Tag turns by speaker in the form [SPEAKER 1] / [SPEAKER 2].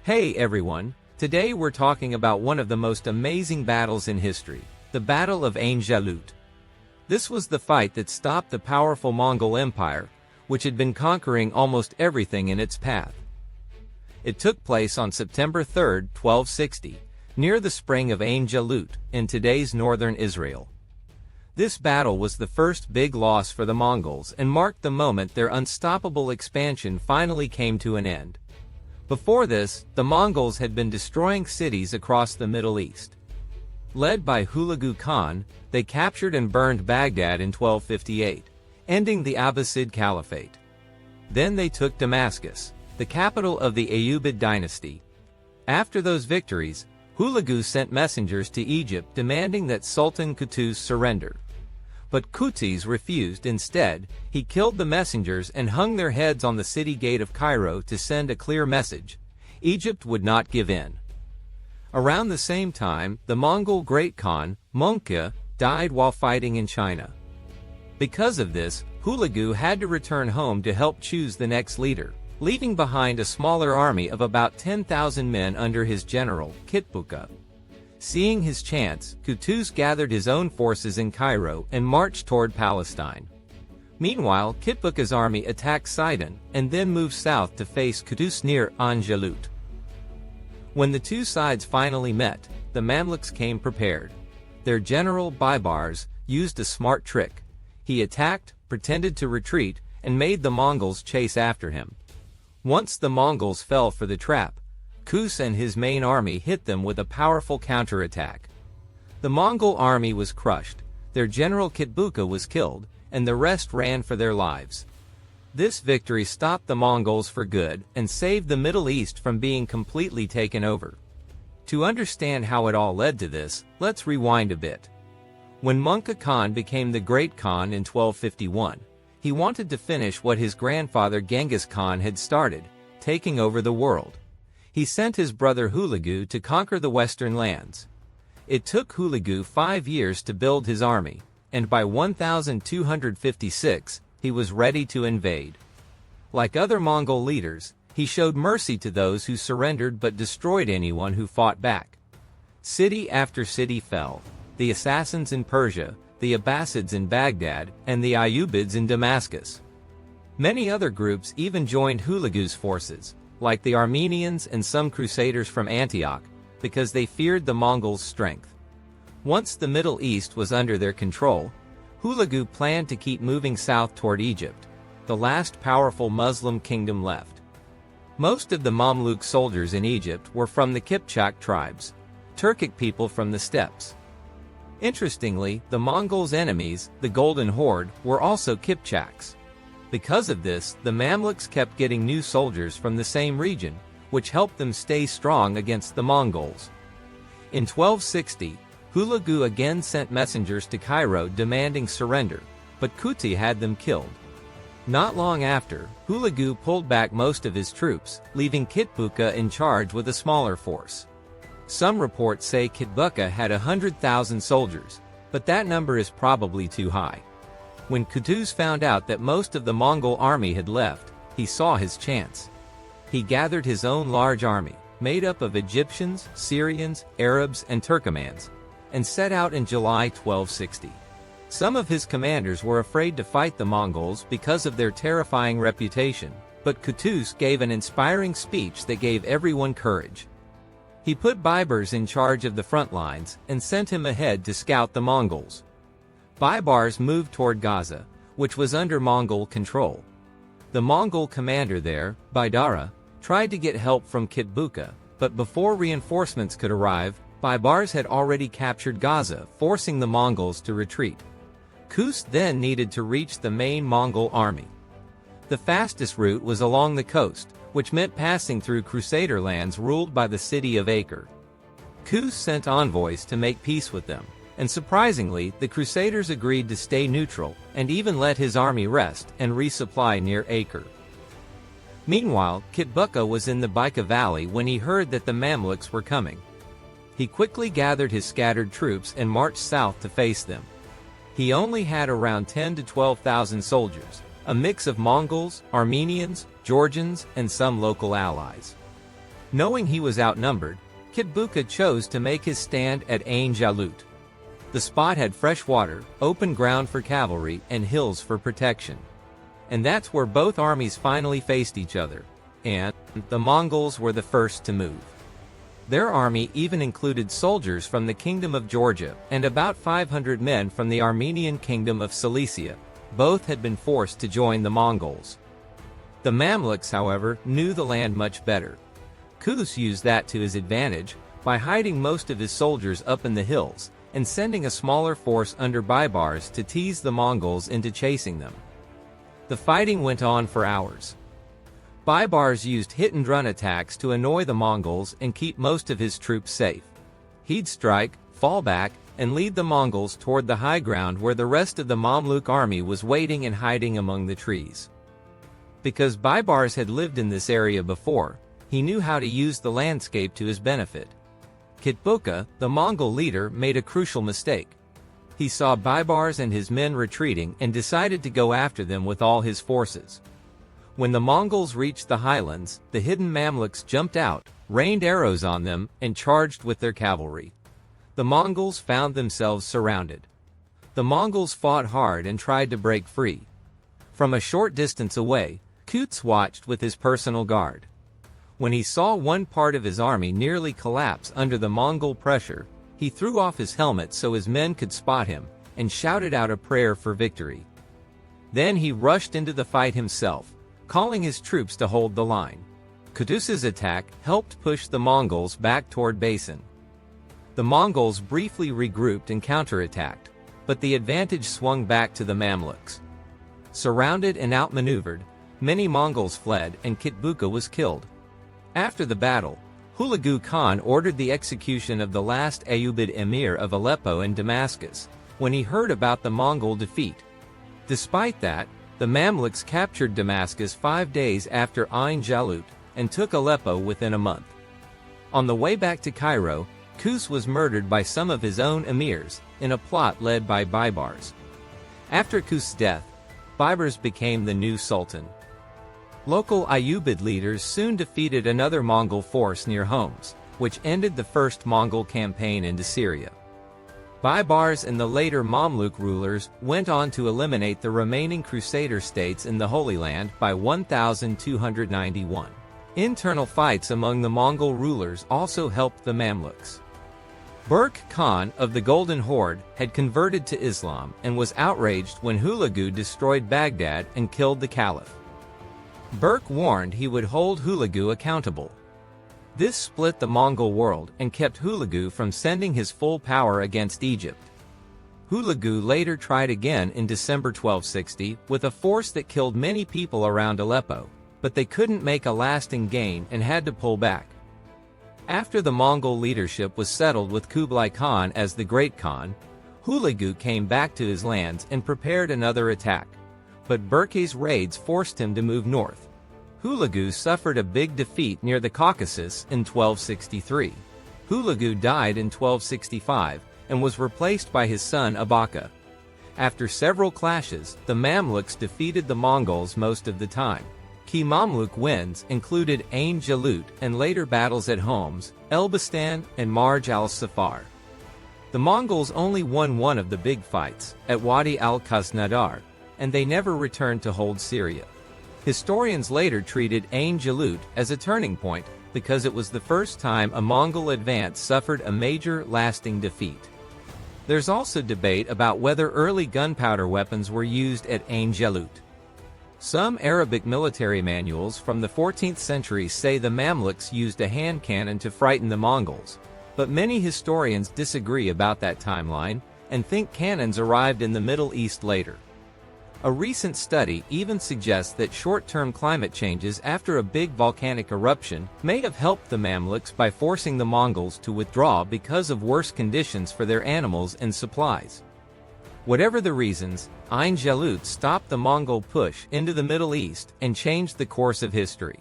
[SPEAKER 1] Hey everyone, today we're talking about one of the most amazing battles in history, the Battle of Ain Jalut. This was the fight that stopped the powerful Mongol Empire, which had been conquering almost everything in its path. It took place on September 3, 1260, near the spring of Ain Jalut, in today's northern Israel. This battle was the first big loss for the Mongols and marked the moment their unstoppable expansion finally came to an end. Before this, the Mongols had been destroying cities across the Middle East. Led by Hulagu Khan, they captured and burned Baghdad in 1258, ending the Abbasid Caliphate. Then they took Damascus, the capital of the Ayyubid dynasty. After those victories, Hulagu sent messengers to Egypt demanding that Sultan Qutuz surrender. But Qutuz refused. Instead, he killed the messengers and hung their heads on the city gate of Cairo to send a clear message: Egypt would not give in. Around the same time, the Mongol Great Khan, Mongol, died while fighting in China. Because of this, Hulagu had to return home to help choose the next leader, leaving behind a smaller army of about 10,000 men under his general, Kitbuqa. Seeing his chance, Qutuz gathered his own forces in Cairo and marched toward Palestine. Meanwhile, Kitbuqa's army attacked Sidon and then moved south to face Qutuz near AinJalut. When the two sides finally met, the Mamluks came prepared. Their general, Baibars, used a smart trick. He attacked, pretended to retreat, and made the Mongols chase after him. Once the Mongols fell for the trap, Qutuz and his main army hit them with a powerful counterattack. The Mongol army was crushed, their general Kitbuqa was killed, and the rest ran for their lives. This victory stopped the Mongols for good and saved the Middle East from being completely taken over. To understand how it all led to this, let's rewind a bit. When Mongol Khan became the Great Khan in 1251, he wanted to finish what his grandfather Genghis Khan had started, taking over the world. He sent his brother Hulagu to conquer the western lands. It took Hulagu 5 years to build his army, and by 1256, he was ready to invade. Like other Mongol leaders, he showed mercy to those who surrendered but destroyed anyone who fought back. City after city fell: the assassins in Persia, the Abbasids in Baghdad, and the Ayyubids in Damascus. Many other groups even joined Hulagu's forces, like the Armenians and some Crusaders from Antioch, because they feared the Mongols' strength. Once the Middle East was under their control, Hulagu planned to keep moving south toward Egypt, the last powerful Muslim kingdom left. Most of the Mamluk soldiers in Egypt were from the Kipchak tribes, Turkic people from the steppes. Interestingly, the Mongols' enemies, the Golden Horde, were also Kipchaks. Because of this, the Mamluks kept getting new soldiers from the same region, which helped them stay strong against the Mongols. In 1260, Hulagu again sent messengers to Cairo demanding surrender, but Qutuz had them killed. Not long after, Hulagu pulled back most of his troops, leaving Kitbuqa in charge with a smaller force. Some reports say Kitbuqa had 100,000 soldiers, but that number is probably too high. When Qutuz found out that most of the Mongol army had left, he saw his chance. He gathered his own large army, made up of Egyptians, Syrians, Arabs, and Turkomans, and set out in July 1260. Some of his commanders were afraid to fight the Mongols because of their terrifying reputation, but Qutuz gave an inspiring speech that gave everyone courage. He put Baibars in charge of the front lines and sent him ahead to scout the Mongols. Baibars moved toward Gaza, which was under Mongol control. The Mongol commander there, Baidara, tried to get help from Kitbuqa, but before reinforcements could arrive, Baibars had already captured Gaza, forcing the Mongols to retreat. Qutuz then needed to reach the main Mongol army. The fastest route was along the coast, which meant passing through Crusader lands ruled by the city of Acre. Qutuz sent envoys to make peace with them, and surprisingly, the Crusaders agreed to stay neutral and even let his army rest and resupply near Acre. Meanwhile, Kitbuqa was in the Baika Valley when he heard that the Mamluks were coming. He quickly gathered his scattered troops and marched south to face them. He only had around 10,000 to 12,000 soldiers, a mix of Mongols, Armenians, Georgians, and some local allies. Knowing he was outnumbered, Kitbuqa chose to make his stand at Ain Jalut. The spot had fresh water, open ground for cavalry, and hills for protection. And that's where both armies finally faced each other, and the Mongols were the first to move. Their army even included soldiers from the Kingdom of Georgia and about 500 men from the Armenian Kingdom of Cilicia. Both had been forced to join the Mongols. The Mamluks, however, knew the land much better. Qutuz used that to his advantage by hiding most of his soldiers up in the hills and sending a smaller force under Baibars to tease the Mongols into chasing them. The fighting went on for hours. Baibars used hit-and-run attacks to annoy the Mongols and keep most of his troops safe. He'd strike, fall back, and lead the Mongols toward the high ground where the rest of the Mamluk army was waiting and hiding among the trees. Because Baibars had lived in this area before, he knew how to use the landscape to his benefit. Kitbuqa, the Mongol leader, made a crucial mistake. He saw Baibars and his men retreating and decided to go after them with all his forces. When the Mongols reached the highlands, the hidden Mamluks jumped out, rained arrows on them, and charged with their cavalry. The Mongols found themselves surrounded. The Mongols fought hard and tried to break free. From a short distance away, Qutuz watched with his personal guard. When he saw one part of his army nearly collapse under the Mongol pressure, he threw off his helmet so his men could spot him, and shouted out a prayer for victory. Then he rushed into the fight himself, calling his troops to hold the line. Qutuz's attack helped push the Mongols back toward Basin. The Mongols briefly regrouped and counterattacked, but the advantage swung back to the Mamluks. Surrounded and outmaneuvered, many Mongols fled and Kitbuqa was killed. After the battle, Hulagu Khan ordered the execution of the last Ayyubid emir of Aleppo and Damascus, when he heard about the Mongol defeat. Despite that, the Mamluks captured Damascus 5 days after Ain Jalut and took Aleppo within a month. On the way back to Cairo, Qutuz was murdered by some of his own emirs, in a plot led by Baibars. After Qutuz's death, Baibars became the new sultan. Local Ayyubid leaders soon defeated another Mongol force near Homs, which ended the first Mongol campaign into Syria. Baibars and the later Mamluk rulers went on to eliminate the remaining Crusader states in the Holy Land by 1291. Internal fights among the Mongol rulers also helped the Mamluks. Berk Khan of the Golden Horde had converted to Islam and was outraged when Hulagu destroyed Baghdad and killed the Caliph. Berk warned he would hold Hulagu accountable. This split the Mongol world and kept Hulagu from sending his full power against Egypt. Hulagu later tried again in December 1260 with a force that killed many people around Aleppo, but they couldn't make a lasting gain and had to pull back. After the Mongol leadership was settled with Kublai Khan as the Great Khan, Hulagu came back to his lands and prepared another attack, but Berke's raids forced him to move north. Hulagu suffered a big defeat near the Caucasus in 1263. Hulagu died in 1265 and was replaced by his son Abaka. After several clashes, the Mamluks defeated the Mongols most of the time. Key Mamluk wins included Ain Jalut and later battles at Homs, Elbistan, and Marj al-Safar. The Mongols only won one of the big fights, at Wadi al-Khaznadar, and they never returned to hold Syria. Historians later treated Ain Jalut as a turning point because it was the first time a Mongol advance suffered a major, lasting defeat. There's also debate about whether early gunpowder weapons were used at Ain Jalut. Some Arabic military manuals from the 14th century say the Mamluks used a hand cannon to frighten the Mongols, but many historians disagree about that timeline and think cannons arrived in the Middle East later. A recent study even suggests that short-term climate changes after a big volcanic eruption may have helped the Mamluks by forcing the Mongols to withdraw because of worse conditions for their animals and supplies. Whatever the reasons, Ain Jalut stopped the Mongol push into the Middle East and changed the course of history.